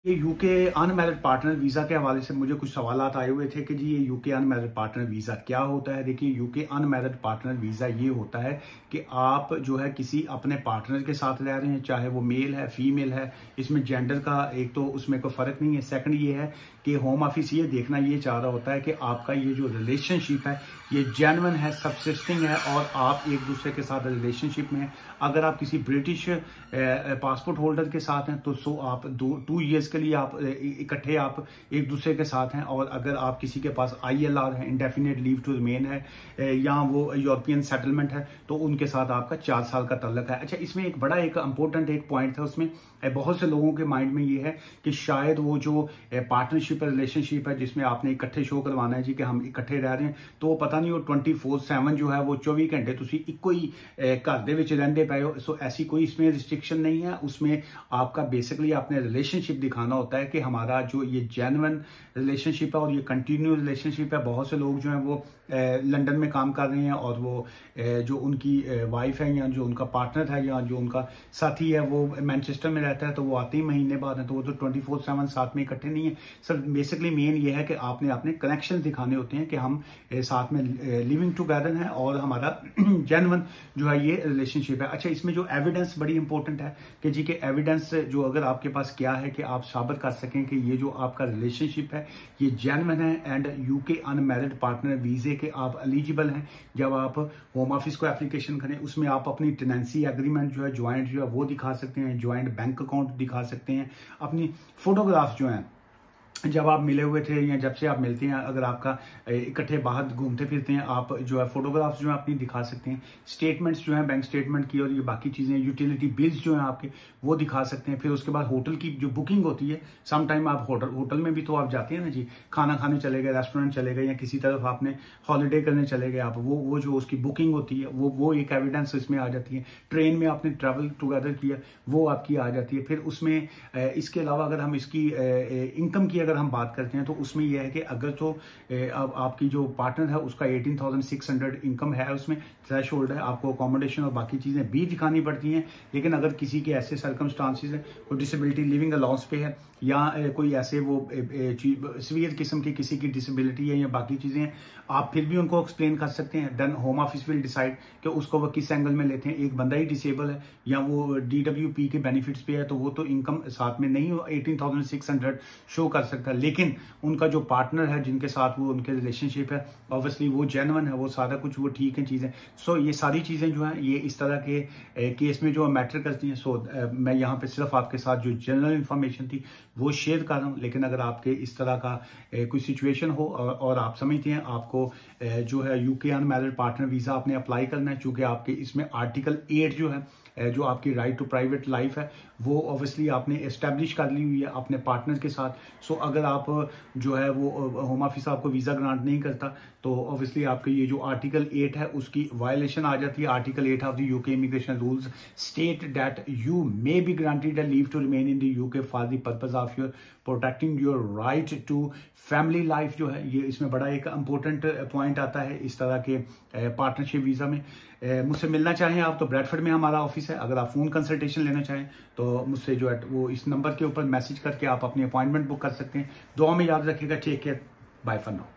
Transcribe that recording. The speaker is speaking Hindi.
ये यूके अनमैरिड पार्टनर वीज़ा के हवाले से मुझे कुछ सवालात आए हुए थे कि जी ये यूके अनमैरिड पार्टनर वीज़ा क्या होता है। देखिए, यूके अनमैरिड पार्टनर वीज़ा ये होता है कि आप जो है किसी अपने पार्टनर के साथ रह रहे हैं, चाहे वो मेल है फीमेल है। इसमें जेंडर का एक तो उसमें कोई फ़र्क नहीं है। सेकंड ये है कि होम ऑफिस ये देखना ये चाह रहा होता है कि आपका ये जो रिलेशनशिप है ये जेन्युइन है, सबसिस्टिंग है और आप एक दूसरे के साथ रिलेशनशिप में हैं। अगर आप किसी ब्रिटिश पासपोर्ट होल्डर के साथ हैं तो आप 2 ईयर्स के लिए आप इकट्ठे आप एक दूसरे के साथ हैं। और अगर आप किसी के पास ILR है, इंडेफिनिट लीव टू रिमेन है, या वो यूरोपियन सेटलमेंट है, तो उनके साथ आपका 4 साल का तल्लक है। अच्छा, इसमें एक बड़ा एक इंपॉर्टेंट एक पॉइंट था। उसमें बहुत से लोगों के माइंड में ये है कि शायद वो जो पार्टनरशिप रिलेशनशिप है जिसमें आपने इकट्ठे शो करवाना है जी कि हम इकट्ठे रह रहे हैं, तो वो पता नहीं वो 24/7 जो है वो 24 घंटे तुसी इक्को ही घर दे विच रहिंदे पए हो। सो ऐसी कोई इसमें रिस्ट्रिक्शन नहीं है। उसमें आपका बेसिकली आपने रिलेशनशिप दिखाना होता है कि हमारा जो ये जेन्युइन रिलेशनशिप है और ये कंटिन्यू रिलेशनशिप है। बहुत से लोग जो हैं वो लंदन में काम कर रहे हैं और वो जो उनकी वाइफ है या जो उनका पार्टनर है या जो उनका साथी है वो मैनचेस्टर में रहता है, तो वो आते ही महीने बाद है, तो वो तो 24/7 साथ में इकट्ठे नहीं है। सर बेसिकली मेन ये है कि आपने अपने कनेक्शन दिखाने होते हैं कि हम साथ में लिविंग टुगेदर हैं और हमारा जेन्युइन जो है ये रिलेशनशिप है। अच्छा, इसमें जो एविडेंस बड़ी इंपॉर्टेंट है कि जी के एविडेंस जो अगर आपके पास क्या है कि आप साबित कर सकें कि ये जो आपका रिलेशनशिप है ये जेन्युइन है एंड यूके अनमैरिड पार्टनर वीजे के आप एलिजिबल हैं। जब आप होम ऑफिस को एप्लीकेशन करें उसमें आप अपनी टेनेंसी एग्रीमेंट जो है ज्वाइंट जो है वो दिखा सकते हैं, ज्वाइंट बैंक अकाउंट दिखा सकते हैं, अपनी फोटोग्राफ्स जो हैं जब आप मिले हुए थे या जब से आप मिलते हैं, अगर आपका इकट्ठे बाहर घूमते फिरते हैं, आप जो है फोटोग्राफ्स जो है अपनी दिखा सकते हैं। स्टेटमेंट्स जो है बैंक स्टेटमेंट की और ये बाकी चीज़ें, यूटिलिटी बिल्स जो हैं आपके वो दिखा सकते हैं। फिर उसके बाद होटल की जो बुकिंग होती है, सम टाइम आप होटल में भी तो आप जाते हैं ना जी, खाना खाने चले गए, रेस्टोरेंट चले गए या किसी तरफ आपने हॉलीडे करने चले गए, आप वो जो उसकी बुकिंग होती है वो एक एविडेंस इसमें आ जाती है। ट्रेन में आपने ट्रैवल टुगेदर किया वो आपकी आ जाती है। फिर उसमें इसके अलावा अगर हम इसकी इनकम की अगर हम बात करते हैं तो उसमें यह है कि अगर तो अब आपकी जो पार्टनर है उसका 18,600 इनकम है, उसमें थ्रेश होल्ड है, आपको अकोमोडेशन और बाकी चीज़ें भी दिखानी पड़ती हैं। लेकिन अगर किसी के ऐसे सर्कमस्टांसिस है, कोई डिसेबिलिटी लिविंग अलाउंस पे है या कोई ऐसे वो सीवियर किस्म की किसी की डिसेबिलिटी है या बाकी चीज़ें हैं, आप फिर भी उनको एक्सप्लेन कर सकते हैं। Then home office will decide कि उसको वो किस एंगल में लेते हैं। एक बंदा ही डिसेबल है या वो DWP के बेनिफिट्स पे है तो वो तो इनकम साथ में नहीं 18,600 शो कर सकता, लेकिन उनका जो पार्टनर है जिनके साथ वो उनके रिलेशनशिप है ऑब्वियसली वो जेन्युइन है, वो सारा कुछ वो ठीक है चीज़ें। सो ये सारी चीज़ें जो हैं ये इस तरह के केस में जो मैटर करती हैं। सो मैं यहाँ पे सिर्फ आपके साथ जो जनरल इन्फॉर्मेशन थी वो शेयर कर रहा हूँ। लेकिन अगर आपके इस तरह का कोई सिचुएशन हो और आप समझते हैं आपको जो है यूके अनमैरिड पार्टनर वीज़ा आपने अप्लाई करना है, चूंकि आपके इसमें आर्टिकल 8 जो है जो आपकी राइट टू प्राइवेट लाइफ है वो ऑब्वियसली आपने एस्टेब्लिश कर ली हुई है अपने पार्टनर के साथ। सो अगर आप जो है वो होम ऑफिस आपको वीज़ा ग्रांट नहीं करता तो ऑब्वियसली आपके ये जो आर्टिकल 8 है उसकी वायलेशन आ जाती है। Article 8 of the UK immigration rules state that you may be granted a leave to remain in the UK for the purpose of your protecting your right to family life जो है ये इसमें बड़ा एक इंपॉर्टेंट पॉइंट आता है इस तरह के पार्टनरशिप वीज़ा में। मुझसे मिलना चाहें आप तो ब्रैडफर्ड में हमारा ऑफिस है। अगर आप फ़ोन कंसल्टेशन लेना चाहें तो मुझसे जो है वो इस नंबर के ऊपर मैसेज करके आप अपनी अपॉइंटमेंट बुक कर सकते हैं। दुआ में याद रखिएगा। Take care, bye for now.